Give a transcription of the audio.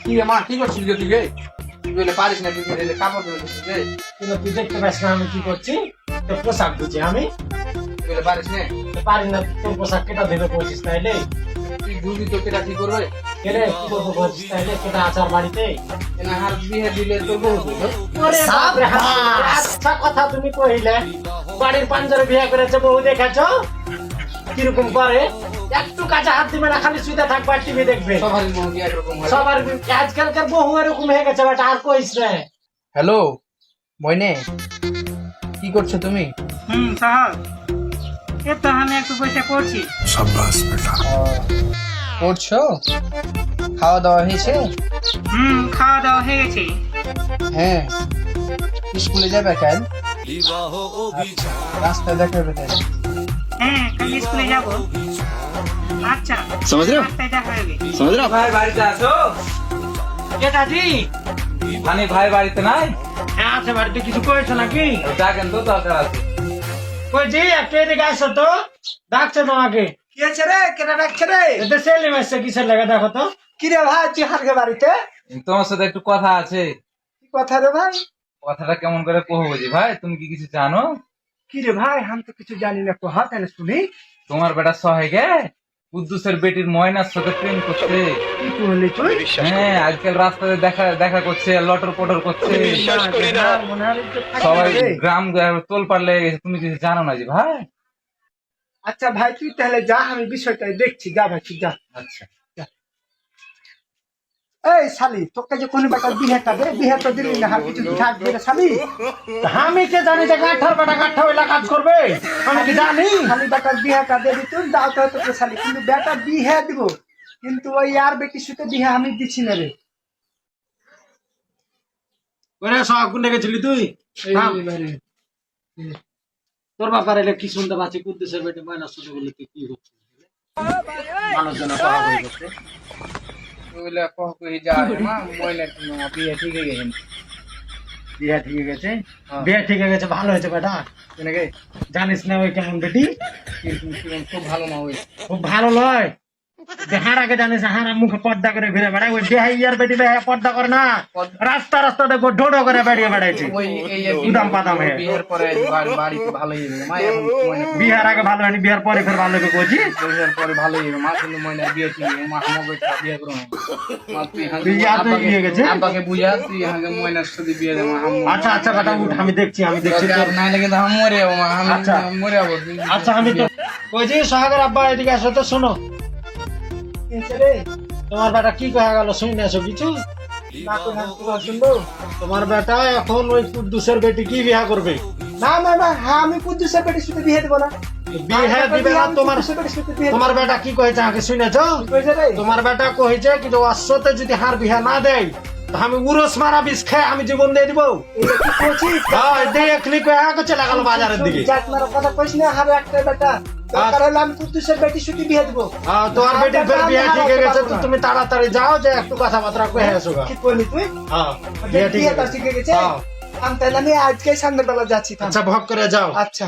কি রে মা কি করছিস রে তুই রে? তুই বলে পারিস না, তুই বলে কাপড় ধরে দিছিস রে। কিন্তু তুই দেখতে পাস না আমি কি করছি? তোর পোশাক বুঝি আমি তুই বলে পারিস না, পারি না। তোর পোশাক কেটা দেবে বলছিস তাইলে? তুই বুঝি তো কেটা ঠিক করবে কেরে কি করবো বলছিস তাইলে? কেটা আচার বাড়িতে না, হার বিয়ে দিলে তোর বউ হবে। ওরে বাপরে, আচ্ছা কথা তুমি কইলে। বাড়ির পাঞ্জারে বিয়ে করেছে বউ দেখেছ কিরকম করে? একটু কাছে হাত দিবে না, খালি সুইদা থাকবে আর টিভি দেখবে। সবারই বউ কি একরকম হয়? সবার আজকালকার বহু এরকম হয়ে গেছে বেটা, আর কইস না। হ্যালো মইনে, কি করছো তুমি? সাহেব এ তো আমি একটু বসে করছি। পড়ছো? খাওয়া দাওয়া হয়েছে? খাওয়া দাওয়া হয়ে গেছে। হ্যাঁ, স্কুলে যাবে কাল? রাস্তায় দেখা হবে তাই? হ্যাঁ, কাল স্কুলে যাবো। আচ্ছা, समझ रहे हो রাস্তায় দেখা হবে। समझ रहे हो ভাই বাড়িতে আছো? কে দাদি? মানে ভাই বাড়িতে নাই? হ্যাঁ আছে বাড়িতে। কিছু কয়েছো নাকি? ডাকেন তো, দরকার আছে। কইছি একটু এদিকে আসো তো, ডাকছে তোমাকে। কি আছে রে? কেনা ডাকছে রে? এতে সেলিম আসছে, কিসের লেগে দেখো তো। কি রে ভাই, তুই হারকে বাড়িতে? তোমার সাথে একটু কথা আছে। কি কথা রে ভাই? কথাটা কেমন করে কহবো বুঝি ভাই, তুমি কি কিছু জানো? কি রে ভাই, আমি তো কিছু জানি না। কহা তাহলে শুনি। তোমার বেটা সহেগে কুদ্দুসের বেটির ময়নার সাথে প্রেম করছে। কি করলি তুই? হ্যাঁ, আজকাল রাস্তাতে দেখা দেখা করছে, লটর পটর করছে। মনে হয় যে ফাঁকি সবাই রে। গ্রাম তোল পারলে গেছে, তুমি কিছু জানো না জি ভাই? আচ্ছা ভাই, তুই তাহলে যা, আমি বিষয়টা দেখছি। যা ভাই, তুই যা। আচ্ছা, এই শালি, তোকে যে কোন বেটার বিহেটা দে, বিহে তো দিলি না, আর কিছু থাকবে রে শালি। আমি কে জানি যে গাঁঠার বেটা গাঁঠা হইলা কাজ করবে? আমি কি জানি? শালি বেটার বিহেটা দেবি তুই, দাও তো তোকে শালি। কিন্তু বেটা বিহে দিব, কিন্তু ওই আর বেটির সাথে বিহে আমি দিচ্ছি না রে। ওরে সব কোনটা গেছিলি তুই? থাম। এই বাড়ি। তোর বাপার এলে কি শুনতে পাচ্ছি, কুদ্দুসের বেটে ময়না শুনে বলে তুই কি হচ্ছে? মানুষজন পাওয়া হয়ে গেছে। তুই বলে কহ কই যা রে মা, মইনের বিয়ে ঠিক হয়ে গেছে। বিয়ে ঠিক গেছে? বিয়ে ঠিক গেছে, ভালো হয়েছে বেটা। নাকি? জানিস না ওই কেমন বেটি? খুব ভালো মা ওই। খুব ভালো লয়। দেখার আগে জানিস হারা মুখে পর্দা করে ঘুরে বেড়ায়। ওই বেহাইয়ার বেটি বেহাই পর্দা করে না, রাস্তা রাস্তা দেখবো ঢোঢো করে বেরিয়ে বেড়াইছে। ওই এই উদাম পাদাম হয়ে। বিয়ের পরে বাড়িতে ভালোই হবে মা। এখন মইনে বিহার আগে ভালো হয়নি, বিহার পরে ফের ভালো হবে কইছি। বিয়ের পরে ভালোই হবে মা, কিন্তু মইনের বিয়ে ঠিক হবে মা। আমাকে বিয়ে করো না মা। তুই বিয়ে তো বিয়ে গেছে? আব্বাকে বুঝা, তুই আমাকে মইনের সাথে বিয়ে দে মা। আচ্ছা আচ্ছা বেটা উঠ, আমি দেখছি তোর। নাইলে কিন্তু আমি মরে যাবো মা। আমি আচ্ছা। মরে যাবো। আচ্ছা আমি তো কইছি সোহাগের আব্বা এদিকে আসো তো, শোনো। কি হয়েছে রে? তোমার বেটা কি কয়ে গেল শুনে আসো কিছু? না তো না, তোমার শুনবো। তোমার বেটা এখন ওই কুদ্দুসের বেটি কি বিয়া করবে? না না না, হ্যাঁ আমি কুদ্দুসের বেটির সাথে বিয়ে দেবো না। বিয়ে দিবে না তোমার? কুদ্দুসের বেটির সাথে বিয়ে দেবো। তোমার বেটা কি কয়েছে আগে শুনেছো? কি কইছে রে? তোমার বেটা কইছে কিন্তু অশ্বতে যদি হার বিয়া না দেয় তো আমি উরস মারা বিষ খাই আমি জীবন দিয়ে দিব। এটা কি করছিস? হ্যাঁ দেখলি কয়ে চলে গেল বাজারের দিকে। জাত মারা কথা কইস না, হারে একটা বেটা। দরকার হলে আমি কুদ্দুসের বেটির সাথে বিয়ে দেবো। তোমার বেটির ফের বিয়ে ঠিক হয়ে গেছে, তো তুমি তাড়াতাড়ি যাও যে একটু কথাবার্তা কয়ে আসো গা। কি করলি তুই? হ্যাঁ বিয়ে ঠিক বিয়েটা হয়ে ঠিক গেছে। হয়ে গেছে? হ্যাঁ। আমি তাহলে আমি আজকে সন্ধ্যাবেলা যাচ্ছি। থাম। আচ্ছা ভগ করে যাও। আচ্ছা।